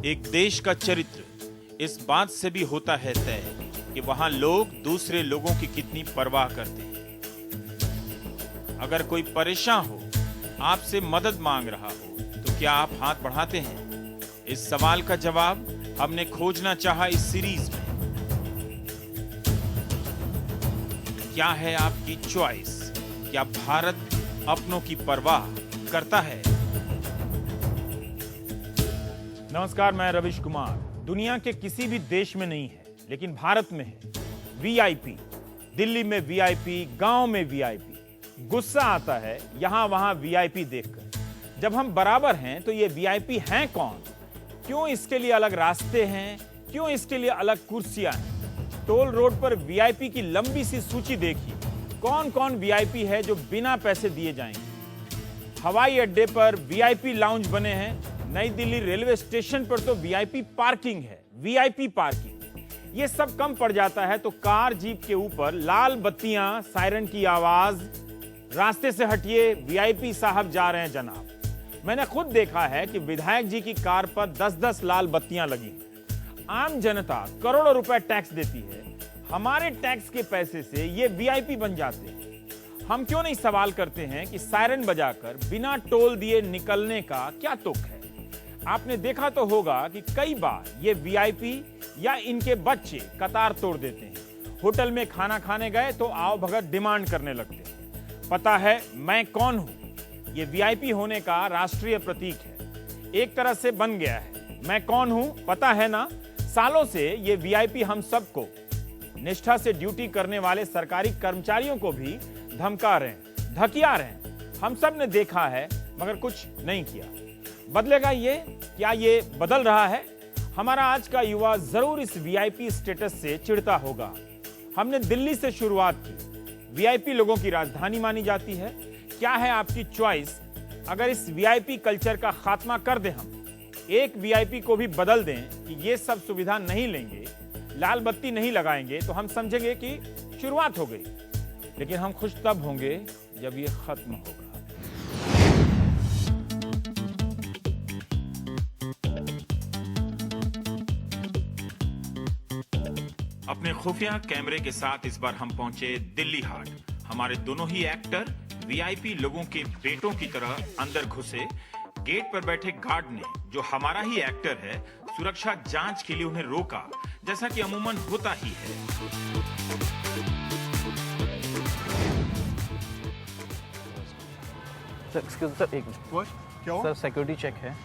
एक देश का चरित्र इस बात से भी होता है तय कि वहां लोग दूसरे लोगों की कितनी परवाह करते हैं। अगर कोई परेशान हो, आपसे मदद मांग रहा हो, तो क्या आप हाथ बढ़ाते हैं? इस सवाल का जवाब हमने खोजना चाहा इस सीरीज में। क्या है आपकी चॉइस? क्या भारत अपनों की परवाह करता है? नमस्कार, मैं रविश कुमार। दुनिया के किसी भी देश में नहीं है, लेकिन भारत में है वीआईपी। दिल्ली में वीआईपी, गांव में वीआईपी। गुस्सा आता है यहां वहां वीआईपी देखकर। जब हम बराबर हैं तो ये वीआईपी हैं कौन? क्यों इसके लिए अलग रास्ते हैं? क्यों इसके लिए अलग कुर्सियां हैं? टोल रोड पर वीआईपी की लंबी सी सूची देखिए। कौन कौन वीआईपी है जो बिना पैसे दिए जाएंगे? हवाई अड्डे पर वीआईपी लाउंज बने हैं। नई दिल्ली रेलवे स्टेशन पर तो वीआईपी पार्किंग है, वीआईपी पार्किंग। ये सब कम पड़ जाता है तो कार जीप के ऊपर लाल बत्तियां, सायरन की आवाज, रास्ते से हटिए, वीआईपी साहब जा रहे हैं जनाब। मैंने खुद देखा है कि विधायक जी की कार पर 10-10 लाल बत्तियां लगी। आम जनता करोड़ों रुपए टैक्स देती है। हमारे टैक्स के पैसे से ये वीआईपी बन जाते हैं। हम क्यों नहीं सवाल करते हैं कि सायरन बजाकर बिना टोल दिए निकलने का क्या तुक है? आपने देखा तो होगा कि कई बार ये वीआईपी या इनके बच्चे कतार तोड़ देते हैं। होटल में खाना खाने गए तो आओ भगत डिमांड करने लगते हैं। पता है मैं कौन हूं? ये वीआईपी होने का राष्ट्रीय प्रतीक है। एक तरह से बन गया है। मैं कौन हूं पता है ना? सालों से ये वीआईपी हम सबको, निष्ठा से ड्यूटी करने वाले सरकारी कर्मचारियों को भी धमका रहे हैं, धकिया रहे हैं। हम सब ने देखा है मगर कुछ नहीं किया। बदलेगा ये? क्या ये बदल रहा है? हमारा आज का युवा जरूर इस वीआईपी स्टेटस से चिढ़ता होगा। हमने दिल्ली से शुरुआत की। वीआईपी लोगों की राजधानी मानी जाती है। क्या है आपकी चॉइस? अगर इस वीआईपी कल्चर का खात्मा कर दें, हम एक वीआईपी को भी बदल दें कि ये सब सुविधा नहीं लेंगे, लाल बत्ती नहीं लगाएंगे, तो हम समझेंगे कि शुरुआत हो गई। लेकिन हम खुश तब होंगे जब ये खत्म होगा। अपने खुफिया कैमरे के साथ इस बार हम पहुंचे दिल्ली हाट। हमारे दोनों ही एक्टर वीआईपी लोगों के बेटों की तरह अंदर घुसे। गेट पर बैठे गार्ड ने, जो हमारा ही एक्टर है, सुरक्षा जांच के लिए उन्हें रोका, जैसा कि अमूमन होता ही है। सर एक्सक्यूज सर, एक What? क्या हुआ? सर सिक्योरिटी चेक है।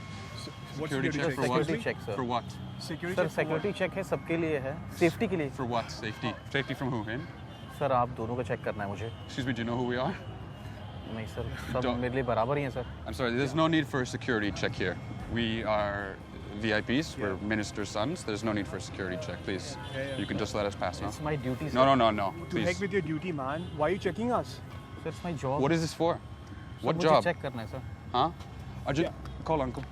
Security check for what? Security check sir. For what? Security sir check for security check है, सबके लिए है, सेफ्टी के लिए। For what? Safety? Safety from who? Him? Sir आप दोनों का चेक करना है मुझे। Excuse me, do you know who we are? नहीं सर, सब Don't- मेरे लिए बराबर ही हैं sir. I'm sorry, there's no need for a security check here. We are VIPs, we're ministers' sons. There's no need for a security check, please. You can just let us pass now. It's my duty No, sir. no, no, no, To heck please. with your duty, man. Why are you checking us? Sir it's my job. What is this for? What मुझे job? Check करना है sir. Huh? Arjun, call uncle.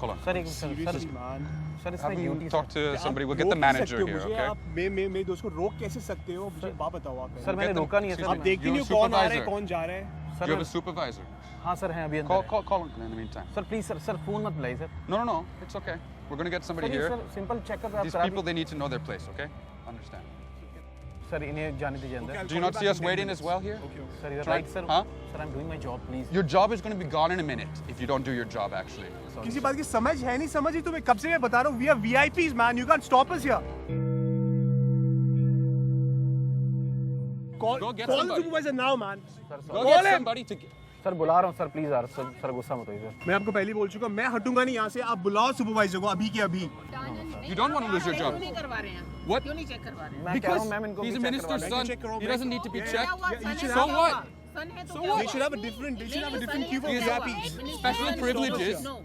Call on. Sir एक sir Seriously, man. Sir it's Have my him duty talk to आप somebody. We'll get the रोक कैसे manager सकते हो here, मुझे? okay? आप मेरे दोस्त को रोक कैसे सकते हो? मुझे बात बताओ आप। सर मैंने Get them- रोका नहीं है excuse सर। आप देखते You're नहीं a हो कौन आ रहा है, supervisor. कौन जा रहा है? Do you have a supervisor? हाँ सर हैं अभी अंदर Call, हैं। call uncle in the meantime. Sir please sir phone मत मिलाइए sir. No, no, no, it's okay. We're gonna get somebody sir ये here. सर सिंपल चेकअप आप These करा people, they need to know their place, okay? Understand. Sir इन्हें जाने दीजिए अंदर। Do you not see us waiting as well here? Sir इधर Try- right sir. Huh? Sir I am doing my job please. Your job is going to be gone in a minute if you don't do your job, actually. किसी बात की समझ है नहीं, समझ ही तुम्हें कब से मैं बता रहा हूँ. We are VIPs, man. You can't stop us here. Call Go get the somebody. supervisor now, man. Sir Go Call get him. somebody to get... sir बुला रहा हूँ सर प्लीज यार सर गुस्सा मत होइए सर। मैं आपको पहले ही बोल चुका हूँ, मैं हटूंगा नहीं यहाँ से. आप बुलाओ सुपरवाइजर को अभी के अभी. You don't want to lose your job. क्यों नहीं करवा रहे हैं? What? क्यों नहीं चेक करवा रहे हैं? मैं कह रहा Because हूँ मैम इनको he's a भी चेक minister's करवा son. check करो, He doesn't need to be Yeah. क्या checked. हुआ? Yeah, you सन should है So तो what? क्या हुआ? सन है तो So क्या what? हुआ? They should have a different. They should have a different queue for क्या हुआ? VIPs. Special privileges. No.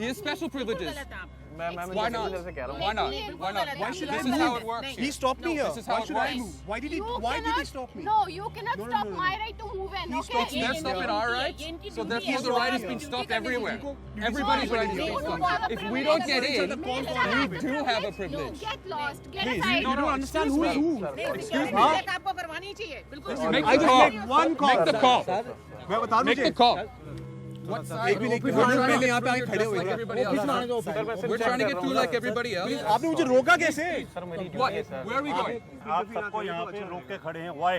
He has special privileges. गलत है आप। मैं Why not? से कह रहा हूँ। Why not? Why not? Why should This I is how move? it works. He He here. stopped me here. This is how Why it should I works. move? Why did he stop me? No, you cannot No, no, stop no, no. my right to move in, He okay? stops They're Yeah, stopping yeah. our rights, ये इनकी so duty therefore है. the right has been Duty stopped करनी everywhere. चाहिए. Everybody's No, right you to don't stop. have a If we privilege. don't get Please, in, please, we please, do have a No, privilege. get lost. Get Please, aside. you don't understand who is who. नहीं, security हाँ? check आपको करवानी ही चाहिए. बिल्कुल. Make I the just call. make one call. Make the call. मैं बता दूं Make the मुझे. call. What side? पहले यहाँ पे आके खड़े हुए Like everybody else. सर मैं सिर्फ We're check trying to कर get रहा through हूँ, like सर। everybody else. आपने मुझे रोका कैसे? सर मेरी What? ड्यूटी है sir. Where are we going? आप सबको यहाँ पे रोक के खड़े हैं why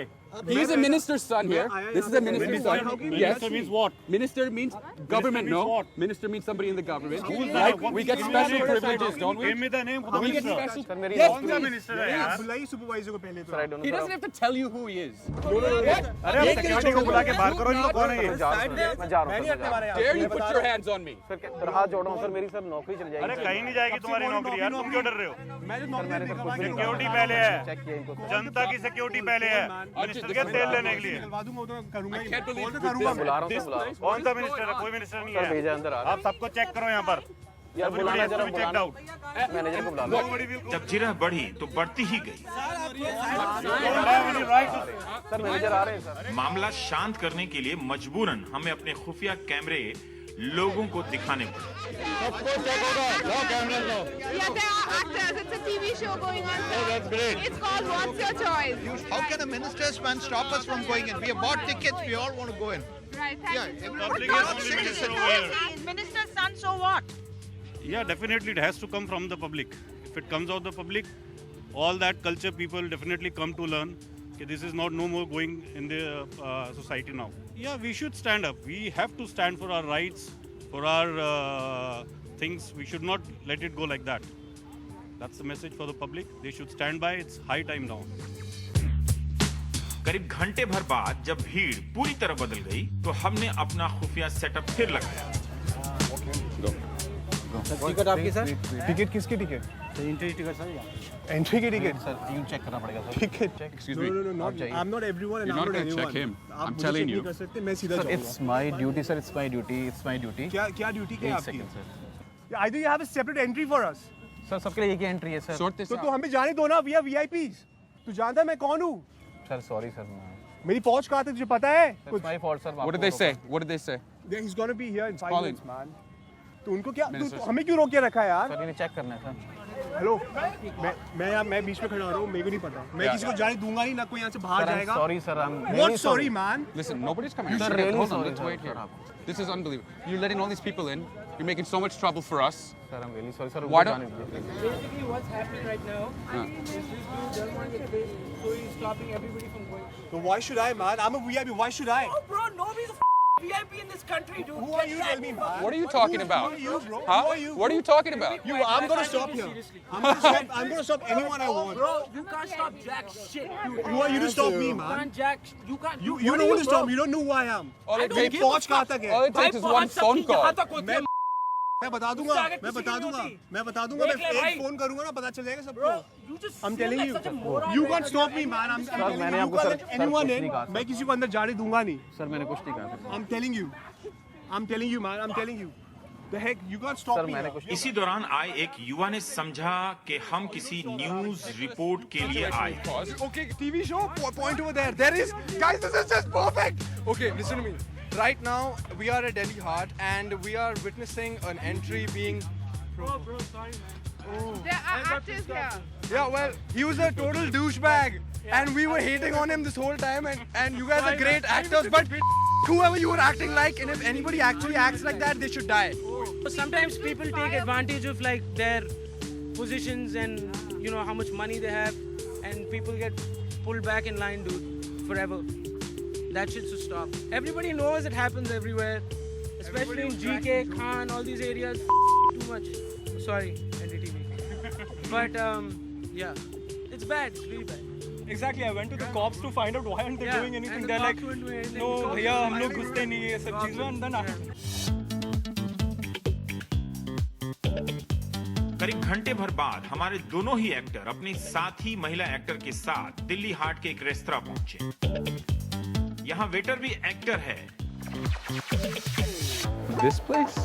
He's a minister's son here. This is a minister's son. Yes. Minister means what Minister means government, means no? what? Minister means somebody in the government. Like, We get special privileges, don't we? give me the name of the We get minister special. Sir मेरी Yes, कौन सा please. Minister है यार बुलाइए supervisor को पहले sir I don't He no doesn't have to tell you who he is. अरे security को बुला के बाहर करो इनको कौन है ये मैं जा रहा हूँ Dare you put your hands on me? Sir हाथ जोड़ रहा हूँ सर मेरी सर नौकरी चली अरे जाएगी कहीं नहीं जाएगी तुम्हारी नौकरी यार तुम क्यों डर रहे हो मैं जो नौकरी मैंने सर कुछ भी नहीं सिक्योरिटी कहा। पहले है चेक किया इनको जनता की सिक्योरिटी पहले है मिनिस्टर के तेल लेने के लिए निकलवा दूंगा वो तो मैं करूंगा ही can't believe वो तो this करूंगा बुला रहा हूँ सर बुला रहा हूँ कौन सा मिनिस्टर है कोई मिनिस्टर नहीं सर है भेजा अंदर आ आप सबको चेक करो यहाँ पर यार बुलाना जरा चेक बुलाना आउट मैनेजर को बुला लो जब जिरह बढ़ी तो बढ़ती ही गई। सर मैनेजर आ रहे हैं सर मामला शांत करने के लिए मजबूरन हमें अपने खुफिया कैमरे लोगों को दिखाने पड़े। Yeah, they are actors. It's a TV show going on. Oh, that's great. It's called What's Your Choice. How can a minister's man stop us from going in? We have bought tickets. We all want to go in. Right, thank Yeah, you. everybody Public gets is only citizen. minister over here. Minister's son, so what? Yeah, definitely it has to come from the public. If it comes out the public, all that culture people definitely come to learn. Okay, this is not no more going in the society now. Yeah, we should stand up. We have to stand for our rights, for our things. We should not let it go like that. That's the message for the public. They should stand by. It's high time now. करीब घंटे भर बाद जब भीड़ पूरी तरह बदल गई तो हमने अपना खुफिया सेटअप फिर लगाया। टिकट आपकी सर टिकट किसकी ticket? Entry ticket sir entry की टिकट सर यूं चेक करना पड़ेगा sir ticket Excuse No, me. no, no, not. I'm not everyone and You're I'm not not gonna anyone. check him. आप I'm मुझे telling check नहीं you. कर सकते, मैं सीधा सर जाऊंगा। It's my duty sir it's my duty क्या duty क्या है एक आपकी? Second sir Either you have a separate entry for us. Sir सबके लिए एक ही एंट्री है सर Sort this तो out. तू हमें जाने दो ना, we are VIPs. तू जानता है मैं कौन हूँ? सर सॉरी सर मेरी पहुंच कहाँ तक तुझे पता है? कुछ my fault sir What did they say? What did they say? He's gonna be here in 5 Calling. minutes, man. तो उनको क्या Minister तू हमें क्यों रोक के रखा है यार? सर इन्हें चेक करना है सर हेलो मैं बीच में खड़ा हो रहा हूँ, मेरे को नहीं पता, मैं किसी को जाने दूंगा नहीं, ना कोई यहाँ से बाहर जाएगा। Sorry sir I am What sorry man? Listen, nobody's coming. Sir, Hold really on, sorry, let's sir. wait here. Sir, This is unbelievable. You're letting all these people in. You're making so much trouble for us. Sir I am really sorry sir Why जाने don't- दीजिए Basically, what's happening right now is this dude doesn't want to get paid, so he's stopping everybody from going. So why should I, man? I'm a VIP. Why should I? Oh, bro, nobody's a VIP in this country, dude. Who are you? Tell me, man. What are you talking about? Who are you, bro? Huh? Who are you? What are you talking about? You, I'm gonna stop here. I'm gonna stop anyone I want. Bro, you can't stop jack shit, dude. Who are you to stop me, You man? can't jack. You can't. You what know are who to bro? stop. You don't know who I am. All it don't takes, give a पहुंच कहाँ तक all है? it takes is one phone call. मैं बता दूंगा, आगे मैं किसी बता की नहीं दूंगा, होती। मैं बता दूंगा, देख मैं ले भाई। एक फोन करूंगा ना, पता चल जाएगा सबको। Bro, you just I'm seem telling like you, such a moron you right can't now, stop dude. me, man. I'm telling मैंने you, you आपको can't sir- let sir anyone कुछ in. नहीं कहा, मैं किसी को अंदर जाने दूंगा नहीं। सर मैंने कुछ नहीं कहा sir I'm telling you, I'm telling you, man. I'm telling you. The heck, you can't stop sir me. मैंने now. कुछ इसी दौरान आए एक युवा ने समझा कि हम किसी न्यूज रिपोर्ट के लिए आए हैं। Okay, TV show, point over there. There is, guys, this is just perfect. Okay, listen to me. Right now, we are at Delhi Heart and we are witnessing an entry being. Bro, sorry, man. There are actors here. Yeah, well, he was a total douchebag and we were hating on him this whole time and you guys are great actors, but whoever you were acting like, and if anybody actually acts like that, they should die. Sometimes people take advantage of like their positions and you know how much money they have, and people get pulled back in line, dude, forever. That shit should stop. Everybody knows it happens everywhere, especially in GK, Khan, all these areas. Too much. Sorry, NDTV. But yeah, it's bad. It's really bad. Exactly, I went to the cops to find out why aren't they Yeah, doing anything. and the They're cops like, weren't doing anything. no, The cops भैया weren't हम लोग doing घुसते नहीं ये सब चीज़ में and then करीब घंटे भर बाद हमारे दोनों ही एक्टर अपने साथी महिला एक्टर के साथ दिल्ली हाट के एक रेस्तरां पहुंचे। यहाँ वेटर भी एक्टर है। This place?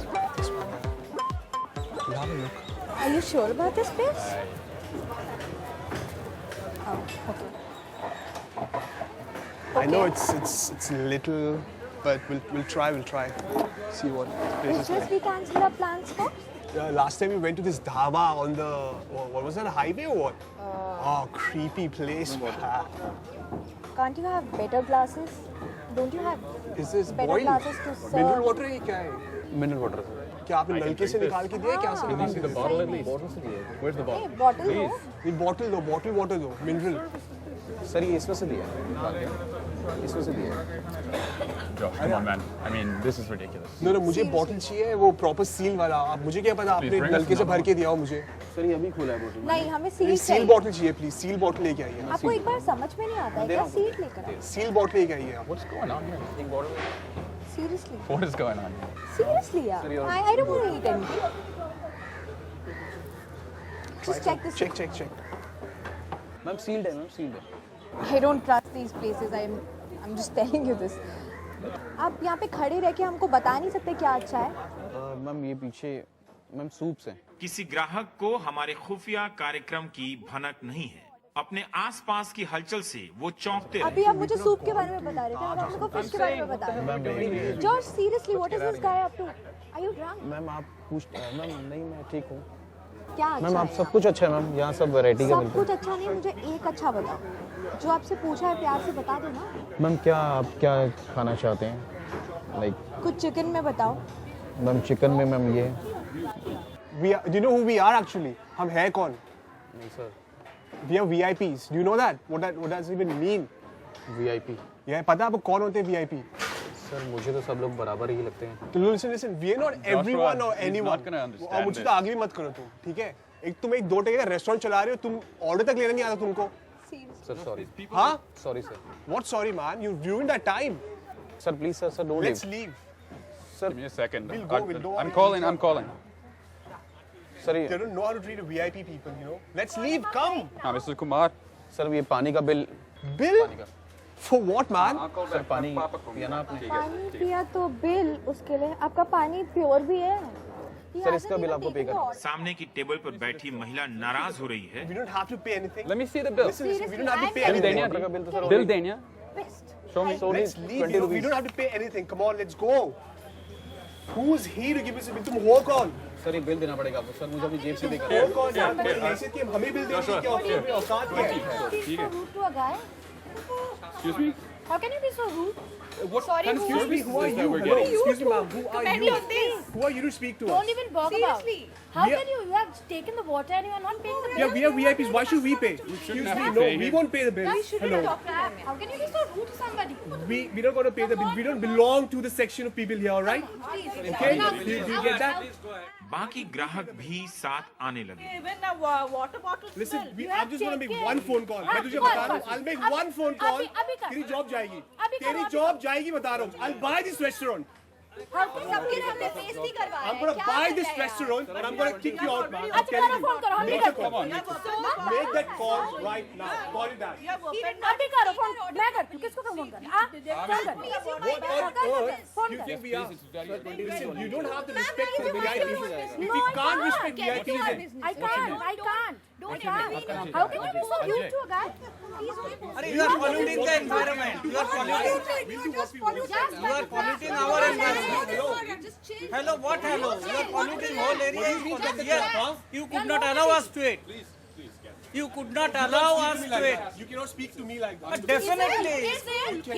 Are you sure about this place? Oh, okay. I know it's little, but we'll try. See what place Is is this like. we cancel our plans for? Last time we went to this dhaba on the what was that, a highway or what? Oh, creepy place. Can't you have better glasses? Don't you have Is this better boiled? glasses to serve? Mineral water है क्या है? Mineral water. क्या आपने नलके से निकाल के दिया है क्या sir? See the bottle at least. Where's the Hey, bottle? bottle no. ये bottle दो, bottle water दो, mineral. सर ये इसमें से दिया है. इसमें से दिया है. Josh, come on man. I mean, this is ridiculous. No, मुझे bottle चाहिए वो proper seal वाला. अब मुझे क्या पता आपने bring us नलके से another भर के दिया हो मुझे. सर ये अभी खुला है bottle. नहीं हमें सील Seal चाहिए। bottle चाहिए please. Seal bottle लेके आइए. आपको एक बार समझ में नहीं आता है क्या सील लेकर आओ। Seal bottle लेके आइए आप. What's going on here? एक bottle. Seriously. What is going on here? Seriously यार. I don't want to eat anything. Just check this. Check. Ma'am sealed है, ma'am sealed है. I don't trust these places. I'm just telling you this. आप यहाँ पे खड़े रह के हमको बता नहीं सकते क्या अच्छा है? मैम ये पीछे मैम सूप्स हैं. किसी ग्राहक को हमारे खुफिया कार्यक्रम की भनक नहीं है। अपने आसपास की हलचल से वो चौंकते अभी आप मुझे सूप के बारे में बता रहे थे और आप मेरे को फिश के बारे में बता रहे हैं। George seriously what is this guy up to? Are you drunk? Ma'am आप पूछ मैम नहीं मैं ठीक हूँ. क्या अच्छा मैम आप है? सब कुछ अच्छा है मैम. यहाँ सब वैरायटी का सब मिलता कुछ अच्छा नहीं, मुझे एक अच्छा बताओ। जो आपसे पूछा है प्यार से बता दो ना। है. मैम क्या आप क्या खाना चाहते हैं? लाइक कुछ चिकन में बताओ। मैम चिकन में मैम ये. Do you know who we are actually? हम हैं कौन? नहीं sir. We are VIPs. Do you know that? What does it even mean? VIP. ये पता है आपको कौन होते हैं VIP? सर मुझे तो सब लोग बराबर ही लगते हैं. तो listen. We are not everyone or he's anyone. not gonna understand और मुझे तो आगे भी मत करो तुम, ठीक है? एक तुम एक 2 टके का रेस्टोरेंट चला रहे हो, तुम ऑर्डर तक लेना नहीं आता तुमको? Sir sorry. हाँ? Sorry sir. What sorry man? You ruined that time. Sir please sir don't Let's leave. Give me a second. We'll go. I'm calling. Sir They don't know how to treat VIP people, you know. Let's leave. Come. हाँ mister Kumar. Sir ये पानी का bill. Bill? For what man? Sir पानी पिया ना आपने. पानी पिया तो बिल उसके लिए आपका पानी प्योर भी है। सर इसका बिल आपको पे करना. सामने की टेबल पर बैठी महिला नाराज हो रही है। We don't have to pay anything. Let me see the bill. Listen, we don't have to pay bill anything. देना का बिल तो सर. बिल देना. Show me. Let's leave. 20 We rupees. don't have to pay anything. Come on, let's go. Who's he to give us a bill? तुम हो कौन? Sir ये bill देना पड़ेगा आपको. सर मुझे अपनी जेब से देकर. हो कौन यार? तुम्हारी हैसियत की हमें बिल देने की क्या औकात क्या है? Rude to a guy? Excuse me. How can you be so rude? Sorry, Excuse me, who are you? we're Hello, getting? excuse me, ma'am. Who are Comment you? on this. Who are you to speak to us? Don't even bog about. Seriously. How Yeah. can you? You have taken the water and you are not paying the bill. Yeah, we are VIPs. Why should we pay? Excuse me, no, we won't pay the bill. Hello. How can you be so rude to somebody? We don't got to pay the bill. We don't belong to the section of people here, all right? Okay? Do you get that? बाकी ग्राहक भी साथ आने लगे। Even a water bottle. Listen, I'm just going to make one phone call. मैं तुझे बता रहा हूँ, I'll make one phone call. तेरी जॉब जाएगी. तेरी जॉब जाएगी बता रहा हूँ. I'll buy this restaurant. सबके सामने बेइज्जती करवा रहे I'm हैं। going to क्या buy कर this रहे हैं restaurant and I'm going to kick you out, man. I'm अच्छा telling करो फोन करो हम you. भी करते हैं। Make that call right now. Call it back. अभी करो फोन मैं करती हूँ किसको फोन करना फोन कर फोन You कर think we are? Listen, you don't have the respect for VIPs. If you can't respect VIPs, then I can't how can you be so rude to a guy You are polluting the environment. You are polluting our environment. Hello, what hello? You are polluting whole area. Yes, you could not allow us to it. You could not allow us to it. you cannot speak to me like that. But definitely.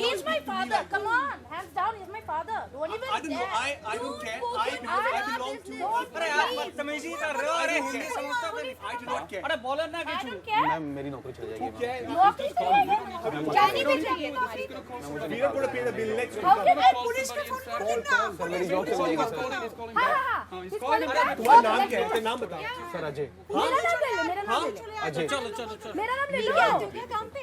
he's my father come on hands down he's my father don't even I don't know. I don't care. I belong to. अरे आप बदतमीजी कर रहे हो. अरे हिंदी समझते हो कि नहीं? I do not care. अरे बोलो ना I कुछ. don't care मैम मेरी नौकरी चली जाएगी. नौकरी करेंगे जानी भी चाहिए तुम्हारी We don't going to pay the bill. Let's how can I police को फोन कर देना सर मेरी जॉब चली जाएगी सर. हाँ he's calling back तुम्हारा नाम क्या है? तेरा नाम बताओ. सर अजय. मेरा नाम ले लो मेरा नाम ले लो अजय. चलो. मेरा नाम ले लो काम पे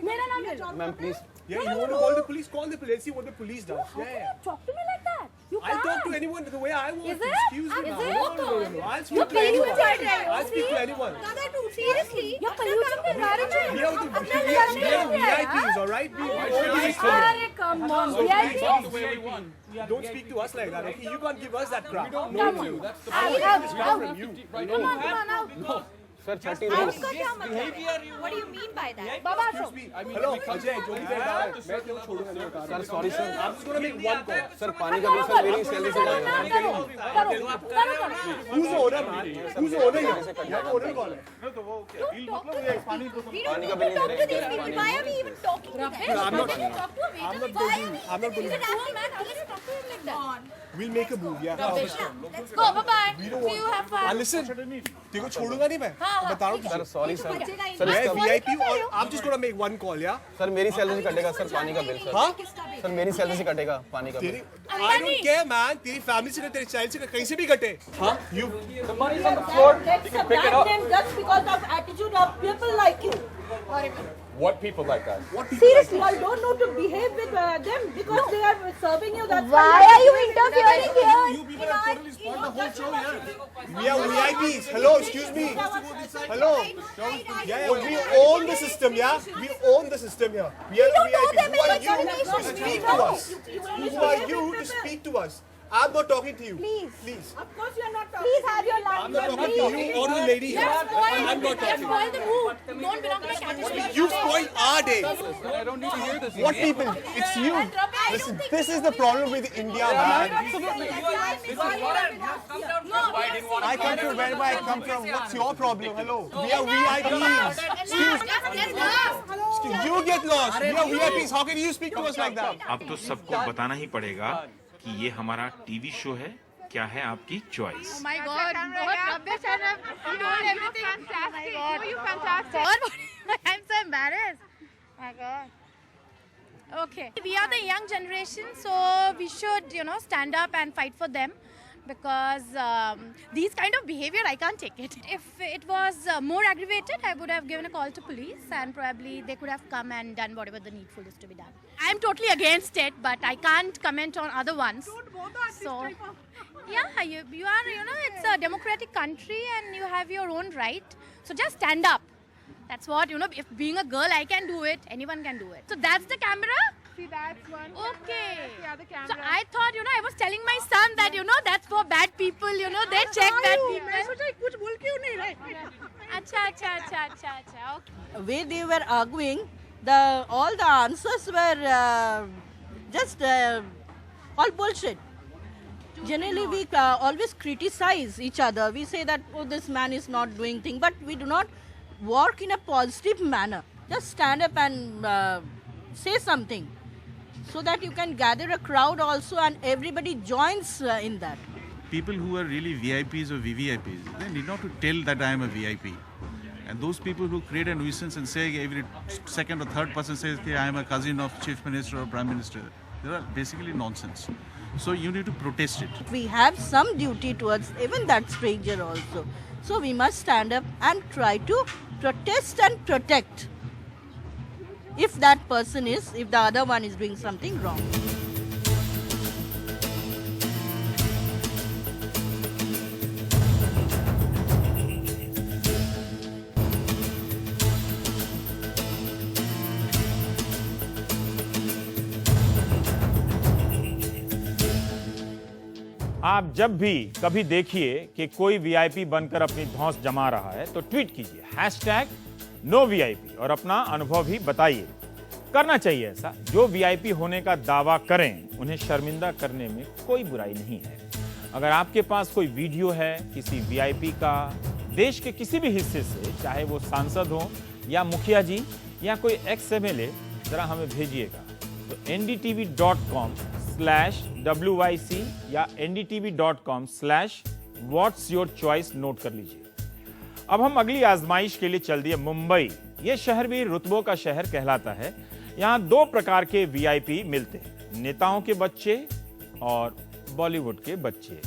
मेरा नाम ले लो ma'am please. Yeah, you want to call the police? Call the police. Let's see what the police does. How can Yeah. you talk to me like that you I'll can't talk to anyone the way I want. Is it? Excuse me, Is ma'am. it? No. I'll speak You're to anyone. polluting. I'll speak to anyone. seriously you're polluting the environment We are VIPs, all right? अरे come on VIP Don't speak to us like that, okay? You can't give us that crap. No, come on that's the point. It's not from you. come on out Sir, 30 उसका rupees. क्या मतलब? What do you mean by that? Baba, Hello, Ajay, जो भी कहता है, मैं तेरे को छोड़ूंगा नहीं बता रहा Sir, sorry sir. I'm just gonna make one call. Sir, पानी का बिल सर मेरी सैलरी से लगेगा. Who's the owner, man? Who's the owner here? यहाँ का owner कौन है? पानी का बिल नहीं talk to these they people. Why are we even talking to them? I'm not- Can you talk to a waiter? I'm not Why going- are we- I'm not going- He's an actor, man. How can you talk to him like that? We'll make a move, yeah. Let's go. Bye-bye. See you. Have fun. Listen, तेरे को छोड़ूंगा नहीं मैं. बता रहा हूँ Sir, sorry sir. Sir, मैं VIP और I'm just gonna make one call, yeah. Sir, मेरी सैलरी से कटेगा सर पानी का बिल सर. हाँ? Sir, मेरी सैलरी से कटेगा पानी का bill. I don't care, man. तेरी family से तेरे child से कहीं से भी कटे. हाँ? You. The money is on the floor. You can pick it up. Just because of attitude of people like you. What people like that? Seriously, you don't know to behave with them because they are serving you. That's Why are you interfering here? You people have totally spoiled the whole show, yeah. We are VIPs. Hello, excuse me. Hello. Yeah, we own the system, yeah. We own the system, yeah. We are VIPs. Who are you to speak to us? Who are you to speak to us? I'm not talking to you. Please. Of course, you are not talking. Please have your I'm lunch. not talking to you or the lady here. I'm not talking. Spoil the mood. Don't belong to my category. You spoiled our day. I don't need to hear this. What people? It's you. Listen, this is the problem with India, man. I come from wherever I come from. What's your problem? Hello. We are VIPs. You get lost. We are VIPs. How can you speak to us like that? अब तो सबको बताना ही पड़ेगा कि ये हमारा TV show है. क्या है आपकी चॉइस? Oh my God, बहुत rubbish and you doing everything fantastic. Oh, you fantastic. I'm so embarrassed. My God. Okay. We are the young generation, so we should, stand up and fight for them. Because these kind of behavior, I can't take it. If it was more aggravated, I would have given a call to police and probably they could have come and done whatever the needful is to be done. I'm totally against it, but I can't comment on other ones. So, yeah, you are, it's a democratic country and you have your own right. So just stand up. That's what, if being a girl, I can do it, anyone can do it. So that's the camera? See, that's one. Okay. The other camera. So I thought, I was telling my son that, that's for bad people, they check bad people. Acha. Okay. Way they were arguing, all the answers were just all bullshit. Generally, we always criticize each other. We say that, this man is not doing things, but we do not work in a positive manner. Just stand up and say something so that you can gather a crowd also and everybody joins in that. People who are really VIPs or VVIPs, they need not to tell that I am a VIP. And those people who create a nuisance and say every second or third person says, okay, I am a cousin of Chief Minister or Prime Minister, they are basically nonsense. So you need to protest it. We have some duty towards even that stranger also. So we must stand up and try to protest and protect if the other one is doing something wrong. आप जब भी कभी देखिए कि कोई VIP बनकर अपनी धौंस जमा रहा है तो ट्वीट कीजिए #NoVIP और अपना अनुभव भी बताइए. करना चाहिए ऐसा. जो वीआईपी होने का दावा करें उन्हें शर्मिंदा करने में कोई बुराई नहीं है. अगर आपके पास कोई वीडियो है किसी वीआईपी का देश के किसी भी हिस्से से, चाहे वो सांसद हो या मुखिया जी या कोई एक्स MLA, जरा हमें भेजिएगा. तो ndtv.com/WYC या ndtv.com/whatsyourchoice नोट कर लीजिए. अब हम अगली आजमाइश के लिए चल दिए मुंबई. यह शहर भी रुतबों का शहर कहलाता है. यहाँ दो प्रकार के वीआईपी मिलते हैं, नेताओं के बच्चे और बॉलीवुड के बच्चे.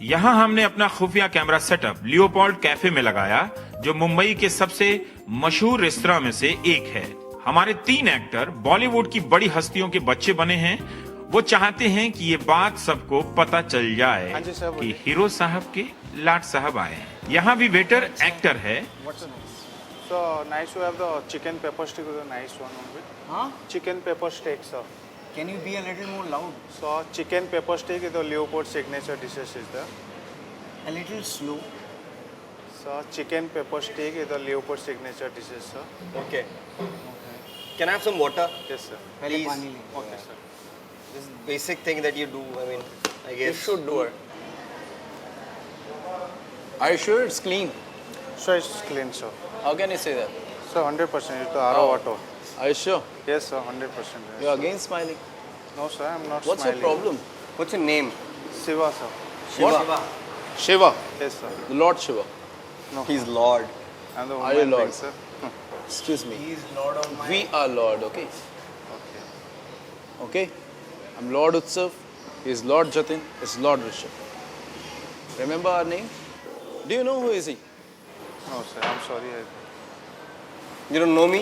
यहां हमने अपना खुफिया कैमरा सेटअप लियोपोल्ड कैफे में लगाया, जो मुंबई के सबसे मशहूर रेस्तरां में से एक है. हमारे 3 एक्टर बॉलीवुड की बड़ी हस्तियों के बच्चे बने हैं. वो चाहते हैं कि ये बात सबको पता चल जाए कि हीरो साहब के लाट साहब आए हैं. यहाँ भी वेटर एक्टर है. So nice to have the chicken pepper steak with a nice one only. Huh? Chicken pepper steak, sir. Can you be a little more loud? So chicken pepper steak is the Leopold signature dishes is there. A little slow. Sir, chicken pepper steak is the Leopold signature dishes, sir. Okay. Can I have some water? Yes, sir. Please. Okay, sir. This is basic thing that you do. I mean, I guess. You should do it. Are you sure it's clean? So it's clean, sir. How can you say that? So 100%. It's the RO auto. Are you sure? Yes, sir. 100%. You're again smiling. No, sir. I'm not What's smiling. your problem? What's your name? Shiva, sir. Shiva. Shiva. Yes, sir. The Lord Shiva. No. He's Lord. I'm the Are you woman Lord? being, sir. Excuse me. He is Lord of my... We are Lord, okay? Okay. Okay? I'm Lord Utsav. He is Lord Jatin. It's Lord Rishabh. Remember our name? Do you know who is he? No, sir. I'm sorry. You don't know me?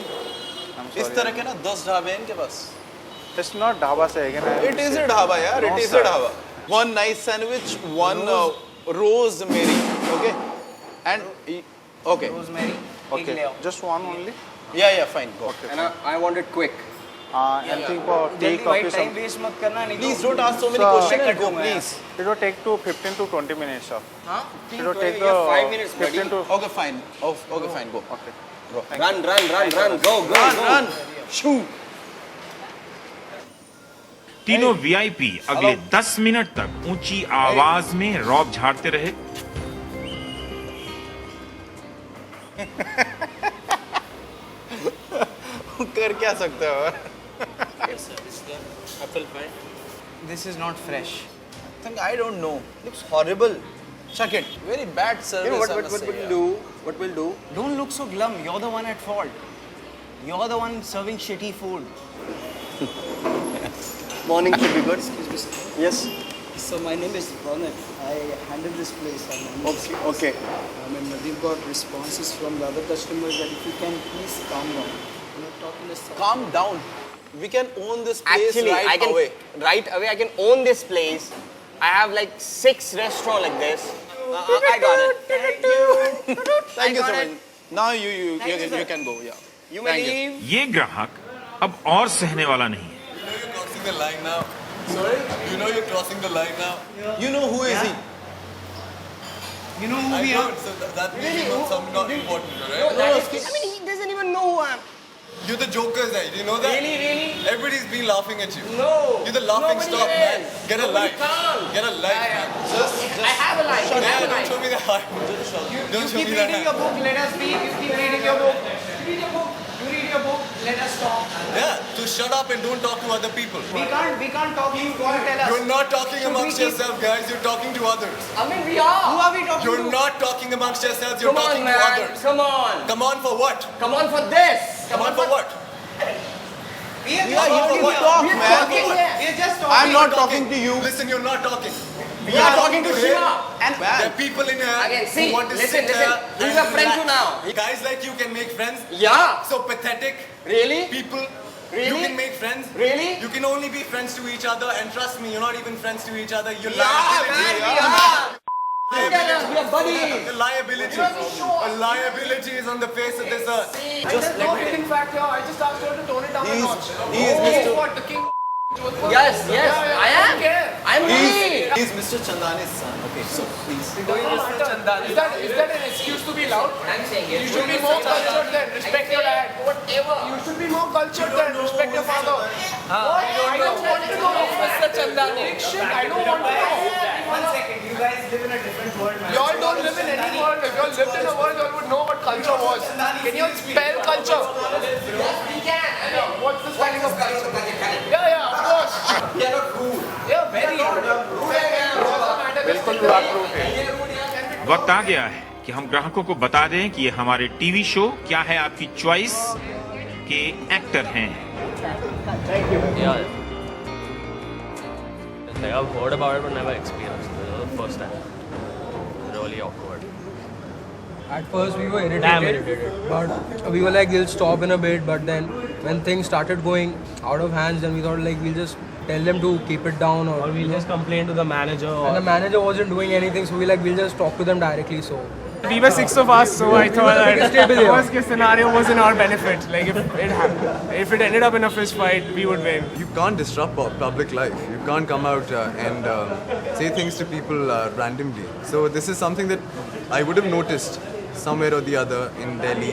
I'm इस sorry. तरह के ना 10 ढाबे हैं इनके पास. It's not dhaba, sir. Again, I It is a dhaba, yaar. No, It is sir. a dhaba. One nice sandwich, one rosemary, okay? And okay. Rosemary. Okay. Just one only. Yeah, fine. Go. Okay. And I want it quick. Anything for tea, coffee, something. Please don't ask so many Sir, questions and go, please. It will take to 15 to 20 minutes, sir. Huh? It will take We have 5 minutes, 15 to... Okay, fine. Okay, fine. Go. Okay. Go. Run. Go. Run. Shoo. तीनों VIP अगले 10 minute तक ऊंची आवाज में रौब झाड़ते रहे। कर क्या सकते हो? Apple pie. This is not fresh. I don't know. Looks horrible. Chuck it. Very bad service. You know I must say, What we'll do? Don't look so glum. You're the one at fault. You're the one serving shitty food. Morning should be good. Excuse me, sir. Yes. So my name is Ronak. I handle this place. Okay. I mean, we've got responses from the other customers that if you can please calm down. We're talking to Calm down. We can own this place Actually, right away. Right away, I can own this place. I have like 6 restaurants like this. I got it. Thank you so much. Now you can go. Yeah. You may leave. ये ग्राहक अब और सहने वाला नहीं है। Crossing the line now. Sorry? You know you're crossing the line now. You know who is he? You know who we I are? don't, so that means you're not something not important, right? No, I mean, he doesn't even know who I am. You're the jokers, eh? Do you know that? Really? Everybody's been laughing at you. No. You're the laughing Nobody stock, man. is. Get a Nobody life. can't. Get a life, man. I have a life. Don't show me that heart. Don't show Keep me that reading your heart. book. Let us speak. You keep reading your book. Read your book. You read your book. Let us talk. Yeah, so shut up and don't talk to other people. We can't talk. You go and tell us. You're not talking Should we amongst keep- yourself, guys. You're talking to others. I mean, we are. Who are we talking You're to? not talking amongst yourselves. You're Come on, talking to man. others. Come on. Come on for what? Come on for this. Come on for what? We are Yeah, just you talking can here. talk, We are man. talking here. We are just talking. I'm not talking to you. Listen, you're not talking. We are talking to him. Shiva. And There are people in here Again, see, who want to listen. sit here He's and a friend relax. too now. Guys like you can make friends. Yeah. So pathetic. Really? People. Really? You can make friends. Really? You can only be friends to each other, and trust me, you're not even friends to each other. You're Yeah, man. We are. Look at us. We are buddies. A liability. A liability is on the face of this earth. Just let me. In fact, I just asked her to tone it down a notch. He is Mr. What the king? Yes. I am. I'm really. He's Mr. Chandani's son. Okay, so please. Is that an excuse to be loud? I'm saying it. You should be more cultured then. Respect your dad. Whatever. You should be more cultured then. Respect your father. I don't want to know. Mr. Chandani. I don't want to know. 1 second. You guys live in a different world, man. Y'all don't live in any world. If y'all lived in a world, y'all would know what culture was. Can you spell culture? We can. I mean, What's the spelling of culture? Yeah, of course. we are not rude. Yeah, very rude. बिल्कुल बात root है. वक्त आ गया है कि हम ग्राहकों को बता दें कि ये हमारे टीवी शो क्या है आपकी चॉइस के एक्टर हैं। Yeah. Like I've heard about it but never experienced it. This was the first time. Really awkward. At first we were Damn irritated, but we were like, we'll stop in a bit. But then when things started going out of hands, then we thought like we'll just tell them to keep it down, or we'll just complain to the manager. And the manager wasn't doing anything, so we'll just talk to them directly. So We were 6 of us, so I thought that the here. worst case scenario was in our benefit. Like if it ended up in a fist fight, we would win. You can't disrupt public life. You can't come out and say things to people randomly. So this is something that I would have noticed somewhere or the other in Delhi,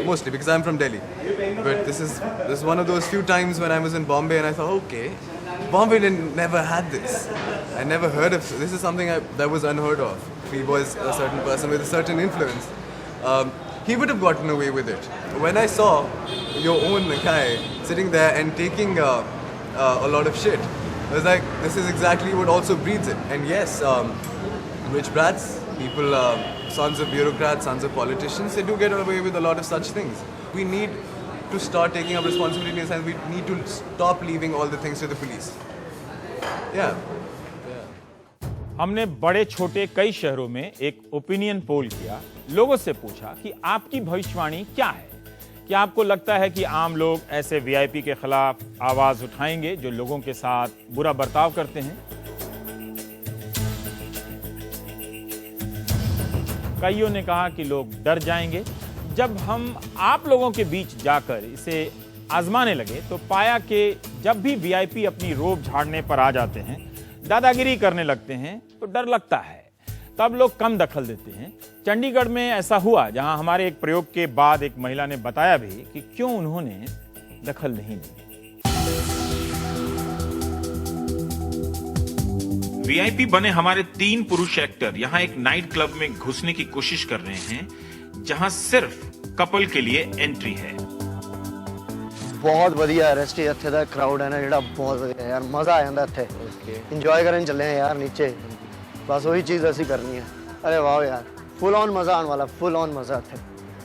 mostly because I'm from Delhi. But this is one of those few times when I was in Bombay and I thought, okay, Bombay never had this. I never heard of this. Is something that was unheard of. If he was a certain person with a certain influence, he would have gotten away with it. When I saw your own guy sitting there and taking a lot of shit, I was like, this is exactly what also breeds it. And yes, rich brats, people, sons of bureaucrats, sons of politicians, they do get away with a lot of such things. We need to start taking up responsibilities and we need to stop leaving all the things to the police. Yeah. हमने बड़े छोटे कई शहरों में एक opinion poll किया, लोगों से पूछा कि आपकी भविष्यवाणी क्या है? क्या आपको लगता है कि आम लोग ऐसे वीआईपी के खिलाफ आवाज उठाएंगे जो लोगों के साथ बुरा बर्ताव करते हैं? कईयों ने कहा कि लोग डर जाएंगे। जब हम आप लोगों के बीच जाकर इसे आजमाने लगे तो पाया कि जब भी वीआईपी अपनी रोब झाड़ने पर आ जाते हैं, दादागिरी करने लगते हैं तो डर लगता है, तब लोग कम दखल देते हैं। चंडीगढ़ में ऐसा हुआ जहां हमारे एक प्रयोग के बाद एक महिला ने बताया भी कि क्यों उन्होंने दखल नहीं दी। वीआईपी बने हमारे 3 पुरुष एक्टर यहां एक नाइट क्लब में घुसने की कोशिश कर रहे हैं जहां सिर्फ कपल के लिए एंट्री है। बहुत बढ़िया रेस्ट इत्थे दा क्राउड है ना जेड़ा बहुत बढ़िया यार, मजा आ जांदा इत्थे। इंजॉय करन चले हैं यार नीचे, बस वही चीज़ असी करनी है। अरे वाह यार, फुल ऑन मजा आने वाला, फुल ऑन मजा इत्थे।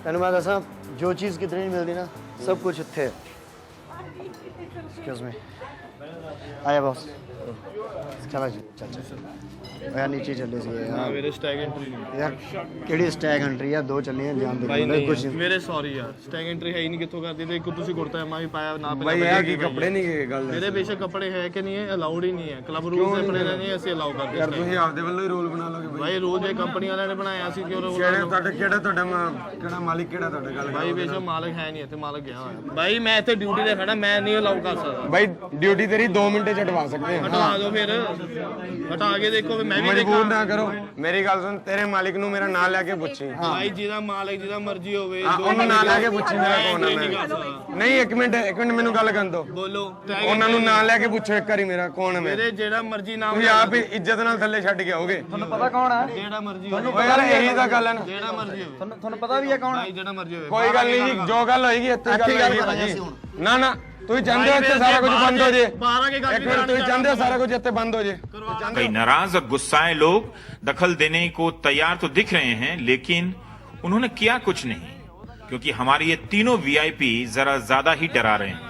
तैनूं मैं दसां जो चीज़ कितनी नहीं मिलती ना, सब कुछ इत्थे है। एक्सक्यूज मी, आया बॉस, चला जी, चल यार नीचे चले सी यार। मेरे स्टैग एंट्री नहीं यार केड़ी स्टैग एंट्री है, दो चलनी है जान दे भाई नहीं कुछ मेरे सॉरी यार, स्टैग एंट्री है ही नहीं, कितों करती देखो ਤੁਸੀਂ ਕੁੜਤਾ ਪਜਾਮਾ ਵੀ ਪਾਇਆ ਨਾ भाई यार की कपड़े नहीं है गल मेरे बेशक कपड़े है कि नहीं है, अलाउड ही नहीं है। क्लब रूल्स अपने नहीं ਅਸੀਂ ਅਲਾਉ ਕਰਦੇ यार ਤੁਸੀਂ ਆਪਦੇ ਵੱਲੋਂ ਹੀ ਰੂਲ ਬਣਾ ਲਓਗੇ ਭਾਈ। ਰੂਲ ਜੇ ਕੰਪਨੀ ਵਾਲਿਆਂ ਨੇ ਬਣਾਇਆ ਸੀ ਕਿਉਂ ਕਿਹੜਾ ਮਾਲਿਕ ਕਿਹੜਾ ਤੁਹਾਡਾ ਗੱਲ ਭਾਈ ਬੇਸ਼ਕ ਮਾਲਕ ਹੈ ਨਹੀਂ ਇੱਥੇ, ਮਾਲਕ ਗਿਆ ਹੋਇਆ ਭਾਈ। ਮੈਂ ਇੱਥੇ ਡਿਊਟੀ ਤੇ ਖੜਾ, ਮੈਂ ਨਹੀਂ ਅਲਾਉ ਕਰ ਸਕਦਾ भाई ड्यूटी तेरी 2 मिनट ਚ ਹਟਵਾ ਸਕਦੇ ਹਾਂ। ਹਟਾ ਦਿਓ ਫਿਰ, ਹਟਾ ਕੇ ਦੇਖੋ ਮੈਂ ਵੀ ਮਜਬੂਰ ਨਾ ਕਰੋ। ਮੇਰੀ ਗੱਲ ਸੁਣ, ਤੇਰੇ ਮਾਲਿਕ ਨੂੰ ਮੇਰਾ ਨਾਂ ਲੈ ਕੇ ਪੁੱਛੀ। ਭਾਈ ਜਿਹਦਾ ਮਾਲਕ ਜਿਹਦਾ ਮਰਜ਼ੀ ਹੋਵੇ ਉਹਨੂੰ ਨਾਂ ਲੈ ਕੇ ਪੁੱਛੀ ਮੇਰਾ ਕੌਣ ਹੈ। ਨਹੀਂ ਇੱਕ ਮਿੰਟ ਮੈਨੂੰ ਗੱਲ ਕਰਨ ਦਿਓ। ਬੋਲੋ, ਉਹਨਾਂ ਨੂੰ ਨਾਂ ਲੈ ਕੇ ਪੁੱਛੋ ਇੱਕ ਵਾਰੀ ਮੇਰਾ ਕੌਣ ਹੈ। ਮੇਰੇ ਜਿਹੜਾ ਮਰਜ਼ੀ ਨਾਮ ਤੁਸੀਂ ਆਪ ਹੀ ਇੱਜ਼ਤ ਨਾਲ ਥੱਲੇ ਛੱਡ ਕੇ ਆਓਗੇ। ਤੁਹਾਨੂੰ ਪਤਾ ਕੌਣ ਹੈ? ਜਿਹੜਾ ਮਰਜ਼ੀ ਹੋਵੇ ਯਾਰ, ਇਹੀ ਤਾਂ ਗੱਲ ਹੈ ਨਾ। ਜਿਹੜਾ ਮਰਜ਼ੀ ਹੋਵੇ ਤੁਹਾਨੂੰ ਪਤਾ ਵੀ ਹੈ ਕੌਣ ਹੈ? ਜਿਹੜਾ ਮਰਜ਼ੀ ਹੋਵੇ ਕੋਈ ਗੱਲ ਨਹੀਂ ਜੀ, ਜੋ ਗੱਲ ਹੋਏਗੀ ਇੱਥੇ ਗੱਲ ਹੋਏਗੀ ਭਾਜੀ। ਨਾ ਤੁਸੀਂ ਚਾਹੁੰਦੇ ਹੋ ਇੱਥੇ ਸਾਰਾ ਕੁਝ ਬੰਦ ਹੋ ਜੇ? ਇੱਕ ਮਿੰਟ, ਤੁਸੀਂ ਚਾਹੁੰਦੇ ਹੋ ਸਾਰਾ ਕੁਝ ਇੱਥੇ ਬੰਦ ਹੋ ਜੇ? कई नाराज और गुस्साए लोग दखल देने को तैयार तो दिख रहे हैं, लेकिन उन्होंने किया कुछ नहीं, क्योंकि हमारे ये तीनों वीआईपी जरा ज्यादा ही डरा रहे हैं।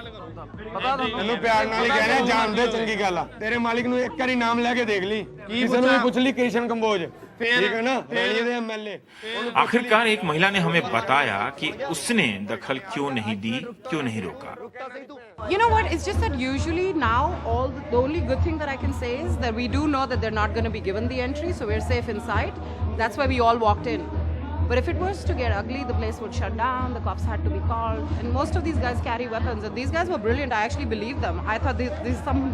ਤੈਨੂੰ ਪਿਆਰ ਨਾਲ ਹੀ ਕਹਿਣਾ, ਜਾਣਦੇ ਚੰਗੀ ਗੱਲ ਆ। ਤੇਰੇ ਮਾਲਿਕ ਨੂੰ ਇੱਕ ਵਾਰੀ ਨਾਮ ਲੈ ਕੇ ਦੇਖ ਲਈ, ਕਿਸੇ ਨੂੰ ਵੀ ਪੁੱਛ ਲਈ, ਕ੍ਰਿਸ਼ਨ ਕੰਬੋਜ, ठीक है ना, रैली दे एमएलए। आखिरकार एक महिला ने हमें बताया कि उसने दखल क्यों नहीं दी, क्यों नहीं रोका। You know what? It's just that usually now the only good thing that I can say is that we do know that they're not going to be given the entry, so we're safe inside. That's why we all walked in. But if it was to get ugly, the place would shut down, the cops had to be called, and most of these guys carry weapons, and these guys were brilliant. I actually believed them. I thought this is some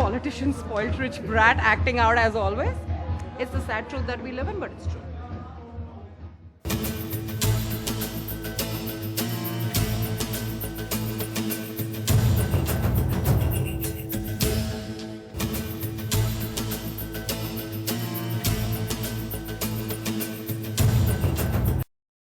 politician spoiled rich brat acting out as always. It's the sad truth that we live in, but it's true.